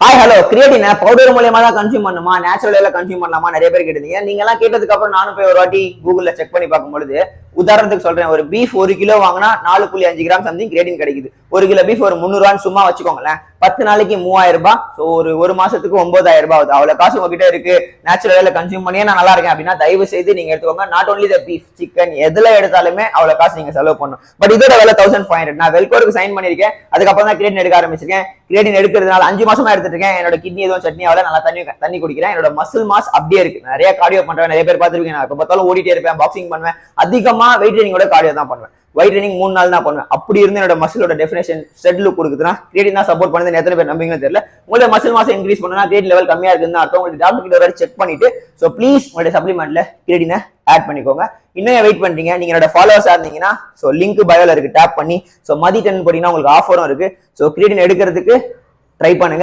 Hi hello creatine powder மூலியமா தான் consume பண்ணுமா நேச்சுரல் கன்சியூம் பண்ணலாமா நிறைய பேர் கேட்டீங்க. நீங்க எல்லாம் கேட்டதுக்கு அப்புறம் நானும் போய் ஒரு வாட்டி கூகுள்ல செக் பண்ணி பார்க்கும்பொழுது உதாரணத்துக்கு சொல்றேன், ஒரு பீஃப் 1 கிலோ வாங்கினா 4.5 கிராம் சம்திங் கிரியேட்டின் கிடைக்குது. 1 கிலோ பீஃப் ஒரு 300 ரூபான்னு சும்மா வச்சுக்கோங்களேன். 10 நாளைக்கு 3000 ரூபாய். ஸோ ஒரு மாசத்துக்கு 9000 ரூபாய் ஆகுது. அவ்வளவு காசு உங்ககிட்ட இருக்கு, நேச்சுரல் கன்சியூம் பண்ணியே நான் நல்லா இருக்கேன் அப்படின்னா தயவு செய்து நீங்க எடுத்துக்கோங்க. Not only the beef, chicken எதுல எடுத்தாலுமே அவ்வளவு காசு நீங்க செலவு பண்ணும். பட் இதோட விலை 1500. நான் வெல்கோருக்கு சைன் பண்ணிருக்கேன், அதுக்கப்புறம் தான் கிரியேட்டின் எடுக்க ஆரம்பிச்சிருக்கேன். கிரியேட்டின் எடுக்கிறதுனால 5 மாசமா எடுத்துட்டு இருக்கேன். என்னோட கிட்னி எதுவும் சட்னி ஆகல, நல்லா தண்ணி குடிக்கிறேன். என்னோட மசில் மாஸ் அப்படியே இருக்கு. நிறைய கார்டியோ பண்றேன், நிறைய பேர் பார்த்துருக்கேன். நான் எப்ப பார்த்தாலும் ஓடிட்டே இருப்பேன், பாக்ஸிங் பண்ணுவேன், அதிகமா வெயிட் ட்ரைனிங்கோட கார்டியோ தான் பண்ணுவேன். வெயிட் ட்ரைனிங் 3 நாள் தான் பண்ணுவேன். அப்படி இருந்து என்னோட மசிலோட டெஃபினேஷன் ஸ்ட்ரெட் லுக் கொடுக்குதுன்னா கிரியேட்டின் தான் சப்போர்ட் பண்ணுது. எத்தனை பேர் நம்பிங்கன்னு தெரியல. உங்களோட மசில் மாஸ் இன்க்ரீஸ் பண்ணா கிரியேட்டின் லெவல் கம்மியா இருக்குன்னு அர்த்தம். உங்களுக்கு டாக்டர் கிட்ட வர செக் பண்ணிட்டு ஸோ ப்ளீஸ் உங்களுடைய சப்ளிமெண்ட்ல கிரியேட்டினை ஆட் பண்ணிக்கோங்க. இன்னும் வெயிட் பண்றீங்க, நீங்க என்னோட ஃபாலோவர்ஸா இருந்தீங்கன்னா ஸோ லிங்க் பயோல இருக்கு, டேப் பண்ணி ஸோ மதி 10 போட்டீங்கன்னா உங்களுக்கு ஆஃபரும் இருக்கு. ஸோ கிரியேட்டின் எடுக்கிறதுக்கு ட்ரை பண்ணுங்க.